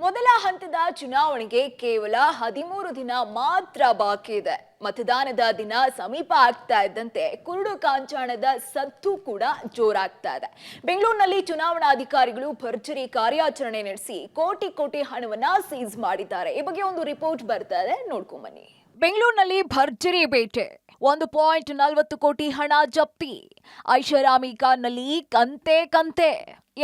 ಮೊದಲ ಹಂತದ ಚುನಾವಣೆಗೆ ಕೇವಲ 13 ದಿನ ಮಾತ್ರ ಬಾಕಿ ಇದೆ. ಮತದಾನದ ದಿನ ಸಮೀಪ ಆಗ್ತಾ ಇದ್ದಂತೆ ಕುರುಡು ಕಾಂಚಾಣದ ಸದ್ದು ಕೂಡ ಜೋರಾಗ್ತಾ ಇದೆ. ಬೆಂಗಳೂರಿನಲ್ಲಿ ಚುನಾವಣಾಧಿಕಾರಿಗಳು ಭರ್ಜರಿ ಕಾರ್ಯಾಚರಣೆ ನಡೆಸಿ ಕೋಟಿ ಕೋಟಿ ಹಣವನ್ನ ಸೀಸ್ ಮಾಡಿದ್ದಾರೆ. ಈ ಬಗ್ಗೆ ಒಂದು ರಿಪೋರ್ಟ್ ಬರ್ತಾ ಇದೆ, ನೋಡ್ಕೊಂಡ್ ಬನ್ನಿ. ಬೆಂಗಳೂರಿನಲ್ಲಿ ಭರ್ಜರಿ ಬೇಟೆ, 1.40 ಕೋಟಿ ಹಣ ಜಪ್ತಿ. ಐಷಾರಾಮಿ ಕಾರ್ನಲ್ಲಿ ಕಂತೆ.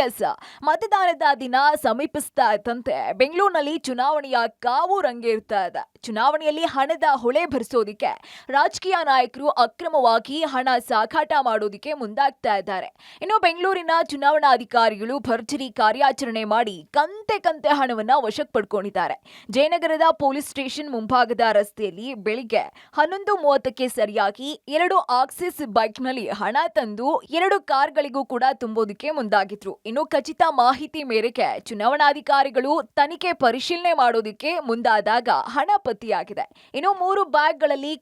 ಎಸ್, ಮತದಾನದ ದಿನ ಸಮೀಪಿಸ್ತಾ ಇದ್ದಂತೆ ಬೆಂಗಳೂರಿನಲ್ಲಿ ಚುನಾವಣೆಯ ಕಾವು ರಂಗೇರ್ತಾ ಇದೆ. ಚುನಾವಣೆಯಲ್ಲಿ ಹಣದ ಹೊಳೆ ಭರಿಸೋದಿಕ್ಕೆ ರಾಜಕೀಯ ನಾಯಕರು ಅಕ್ರಮವಾಗಿ ಹಣ ಸಾಗಾಟ ಮಾಡೋದಿಕ್ಕೆ ಮುಂದಾಗ್ತಾ ಇದ್ದಾರೆ. ಇನ್ನು ಬೆಂಗಳೂರಿನ ಚುನಾವಣಾಧಿಕಾರಿಗಳು ಭರ್ಜರಿ ಕಾರ್ಯಾಚರಣೆ ಮಾಡಿ ಕಂತೆ ಹಣವನ್ನ ವಶಕ್ಕೆ ಪಡ್ಕೊಂಡಿದ್ದಾರೆ. ಜಯನಗರದ ಪೊಲೀಸ್ ಸ್ಟೇಷನ್ ಮುಂಭಾಗದ ರಸ್ತೆಯಲ್ಲಿ ಬೆಳಿಗ್ಗೆ 11:30ಕ್ಕೆ ಸರಿಯಾಗಿ 2 ಆಕ್ಸಿಸ್ ಬೈಕ್ನಲ್ಲಿ ಹಣ ತಂದು 2 ಕಾರ್ಗಳಿಗೂ ಕೂಡ ತುಂಬೋದಕ್ಕೆ ಮುಂದಾಗಿದ್ರು. ಇನ್ನು ಖಚಿತ ಮಾಹಿತಿ ಮೇರೆಗೆ ಚುನಾವಣಾಧಿಕಾರಿಗಳು ತನಿಖೆ ಪರಿಶೀಲನೆ ಮಾಡೋದಕ್ಕೆ ಮುಂದಾದಾಗ ಹಣ ಪತ್ತೆಯಾಗಿದೆ. ಇನ್ನು 3 ಬ್ಯಾಗ್ಗಳಲ್ಲಿ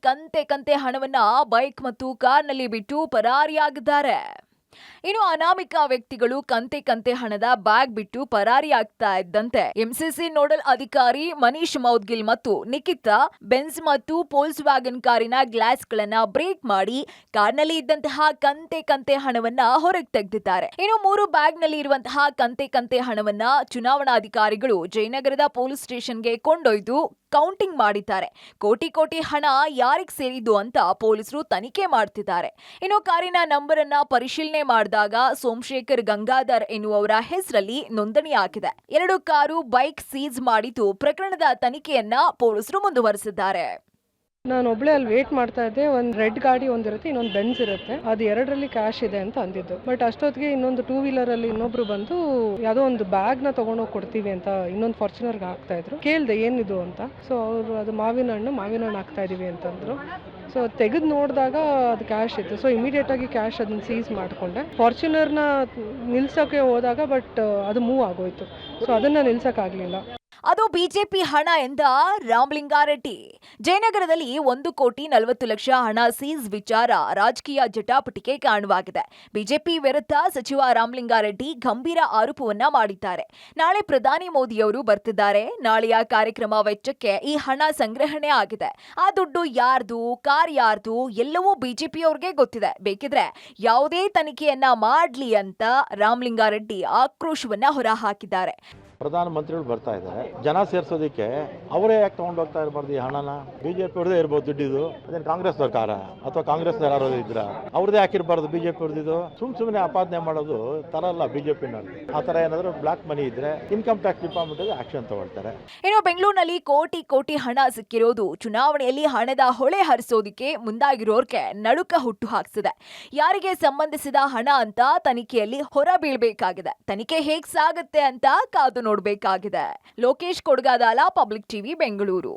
ಕಂತೆ ಹಣವನ್ನ ಬೈಕ್ ಮತ್ತು ಕಾರ್ನಲ್ಲಿ ಬಿಟ್ಟು ಪರಾರಿಯಾಗಿದ್ದಾರೆ. ಇನ್ನು ಅನಾಮಿಕ ವ್ಯಕ್ತಿಗಳು ಕಂತೆ ಹಣದ ಬ್ಯಾಗ್ ಬಿಟ್ಟು ಪರಾರಿಯಾಗ್ತಾ ಇದ್ದಂತೆ ಎಂಸಿಸಿ ನೋಡಲ್ ಅಧಿಕಾರಿ ಮನೀಶ್ ಮೌದ್ಗಿಲ್ ಮತ್ತು ನಿಖಿತಾ ಬೆನ್ಸ್ ಮತ್ತು ಪೋಲ್ಸ್ ವ್ಯಾಗನ್ ಕಾರಿನ ಗ್ಲಾಸ್ ಗಳನ್ನ ಬ್ರೇಕ್ ಮಾಡಿ ಕಾರ್ನಲ್ಲಿ ಇದ್ದಂತಹ ಕಂತೆ ಹಣವನ್ನ ಹೊರಗೆ ತೆಗೆದಿದ್ದಾರೆ. ಇನ್ನು 3 ಬ್ಯಾಗ್ ನಲ್ಲಿ ಇರುವಂತಹ ಕಂತೆ ಹಣವನ್ನ ಚುನಾವಣಾಧಿಕಾರಿಗಳು ಜಯನಗರದ ಪೊಲೀಸ್ ಸ್ಟೇಷನ್ಗೆ ಕೊಂಡೊಯ್ದು ಕೌಂಟಿಂಗ್ ಮಾಡಿದ್ದಾರೆ. ಕೋಟಿ ಹಣ ಯಾರಿಗೆ ಸೇರಿದ್ದು ಅಂತ ಪೊಲೀಸರು ತನಿಖೆ ಮಾಡ್ತಿದ್ದಾರೆ. ಇನ್ನು ಕಾರಿನ ನಂಬರ್ ಅನ್ನ ಪರಿಶೀಲನೆ ಮಾಡಿದಾಗ ಸೋಮಶೇಖರ್ ಗಂಗಾಧರ್ ಎನ್ನುವವರ ಹೆಸರಲ್ಲಿ ನೋಂದಣಿಯಾಗಿದೆ. 2 ಕಾರು ಬೈಕ್ ಸೀಸ್ ಮಾಡಿದ್ದು ಪ್ರಕರಣದ ತನಿಖೆಯನ್ನ ಪೊಲೀಸರು ಮುಂದುವರೆಸಿದ್ದಾರೆ. ನಾನು ಒಬ್ಳೆ ಅಲ್ಲಿ ವೇಟ್ ಮಾಡ್ತಾ ಇದ್ದೆ. ಒಂದು ರೆಡ್ ಗಾಡಿ ಒಂದಿರುತ್ತೆ, ಇನ್ನೊಂದು ಬೆನ್ಸ್ ಇರುತ್ತೆ. ಅದು 2ರಲ್ಲಿ ಕ್ಯಾಶ್ ಇದೆ ಅಂತ ಅಂದಿದ್ದು. ಬಟ್ ಅಷ್ಟೊತ್ತಿಗೆ ಇನ್ನೊಂದು 2 ವೀಲರ್ ಅಲ್ಲಿ ಇನ್ನೊಬ್ರು ಬಂದು ಯಾವುದೋ ಒಂದು ಬ್ಯಾಗ್ ನ ತಗೊಂಡೋಗಿ ಕೊಡ್ತೀವಿ ಅಂತ ಇನ್ನೊಂದು ಫಾರ್ಚುನರ್ಗೆ ಹಾಕ್ತಾ ಇದ್ರು. ಕೇಳ್ದೆ ಏನಿದು ಅಂತ. ಸೊ ಅವರು ಅದು ಮಾವಿನ ಹಣ್ಣು ಹಾಕ್ತಾ ಇದೀವಿ ಅಂತಂದ್ರು. ಸೊ ತೆಗೆದು ನೋಡಿದಾಗ ಅದು ಕ್ಯಾಶ್ ಇತ್ತು. ಸೊ ಇಮಿಡಿಯೇಟ್ ಆಗಿ ಕ್ಯಾಶ್ ಅದನ್ನ ಸೀಸ್ ಮಾಡ್ಕೊಂಡೆ. ಫಾರ್ಚುನರ್ನ ನಿಲ್ಸೋಕೆ ಹೋದಾಗ ಬಟ್ ಅದು ಮೂವ್ ಆಗೋಯ್ತು. ಸೊ ಅದನ್ನ ನಿಲ್ಸಕ್ಕಾಗ್ಲಿಲ್ಲ. ಅದು ಬಿಜೆಪಿ ಹಣ ಎಂದ ರಾಮಲಿಂಗಾರೆಡ್ಡಿ. ಜಯನಗರದಲ್ಲಿ 1,40,00,000 ಹಣ ಸೀಸ್ ವಿಚಾರ ರಾಜಕೀಯ ಜಟಾಪಟಿಗೆ ಕಾರಣವಾಗಿದೆ. ಬಿಜೆಪಿ ವಿರುದ್ಧ ಸಚಿವ ರಾಮಲಿಂಗಾರೆಡ್ಡಿ ಗಂಭೀರ ಆರೋಪವನ್ನ ಮಾಡಿದ್ದಾರೆ. ನಾಳೆ ಪ್ರಧಾನಿ ಮೋದಿಯವರು ಬರ್ತಿದ್ದಾರೆ. ನಾಳೆಯ ಕಾರ್ಯಕ್ರಮ ವೆಚ್ಚಕ್ಕೆ ಈ ಹಣ ಸಂಗ್ರಹಣೆ ಆಗಿದೆ. ಆ ದುಡ್ಡು ಯಾರ್ದು, ಕಾರ್ ಯಾರ್ದು ಎಲ್ಲವೂ ಬಿಜೆಪಿಯವ್ರಿಗೆ ಗೊತ್ತಿದೆ. ಬೇಕಿದ್ರೆ ಯಾವುದೇ ತನಿಖೆಯನ್ನ ಮಾಡ್ಲಿ ಅಂತ ರಾಮಲಿಂಗಾರೆಡ್ಡಿ ಆಕ್ರೋಶವನ್ನ ಹೊರಹಾಕಿದ್ದಾರೆ. ಪ್ರಧಾನ ಮಂತ್ರಿಗಳು ಬರ್ತಾ ಇದ್ದಾರೆ. ಜನ ಸೇರ್ಸೋದಕ್ಕೆ ಅವರೇ ಯಾಕೆ ತಗೊಂಡು ಹೋಗ್ತಾ ಇರಬಾರ್ದು ಈ ಹಣನ? ಬಿಜೆಪಿ ಅವ್ರದೇ ಇರ್ಬೋದು ದುಡ್ಡಿದು. ಅದೇನು ಕಾಂಗ್ರೆಸ್ ಸರ್ಕಾರ ಅಥವಾ ಕಾಂಗ್ರೆಸ್ ಯಾರು ಇದ್ರ ಅವ್ರದೇ ಹಾಕಿರ್ಬಾರ್ದು ಬಿಜೆಪಿ ಅವ್ರದ್ದು. ಸುಮ್ಮನೆ ಆಪಾದನೆ ಮಾಡೋದು ತರ ಅಲ್ಲ ಬಿಜೆಪಿನವ್ರು. ಆ ತರ ಏನಾದ್ರು ಬ್ಲಾಕ್ ಮನಿ ಇದ್ರೆ ಇನ್ಕಮ್ ಟ್ಯಾಕ್ಸ್ ಡಿಪಾರ್ಟ್ಮೆಂಟ್ ಆಕ್ಷನ್ ತಗೊಳ್ತಾರೆ. ಇನ್ನು ಬೆಂಗಳೂರಿನಲ್ಲಿ ಕೋಟಿ ಹಣ ಸಿಕ್ಕಿರೋದು ಚುನಾವಣೆಯಲ್ಲಿ ಹಣದ ಹೊಳೆ ಹರಿಸೋದಕ್ಕೆ ಮುಂದಾಗಿರೋರ್ಗೆ ನಡುಕ ಹುಟ್ಟು ಹಾಕ್ಸಿದೆ. ಯಾರಿಗೆ ಸಂಬಂಧಿಸಿದ ಹಣ ಅಂತ ತನಿಖೆಯಲ್ಲಿ ಹೊರ ಬೀಳ್ಬೇಕಾಗಿದೆ. ತನಿಖೆ ಹೇಗ್ ಸಾಗುತ್ತೆ ಅಂತ ಕಾದು ನೋಡಬೇಕಾಗಿದೆ. Lokesh Kodagadala, public TV, Bengaluru.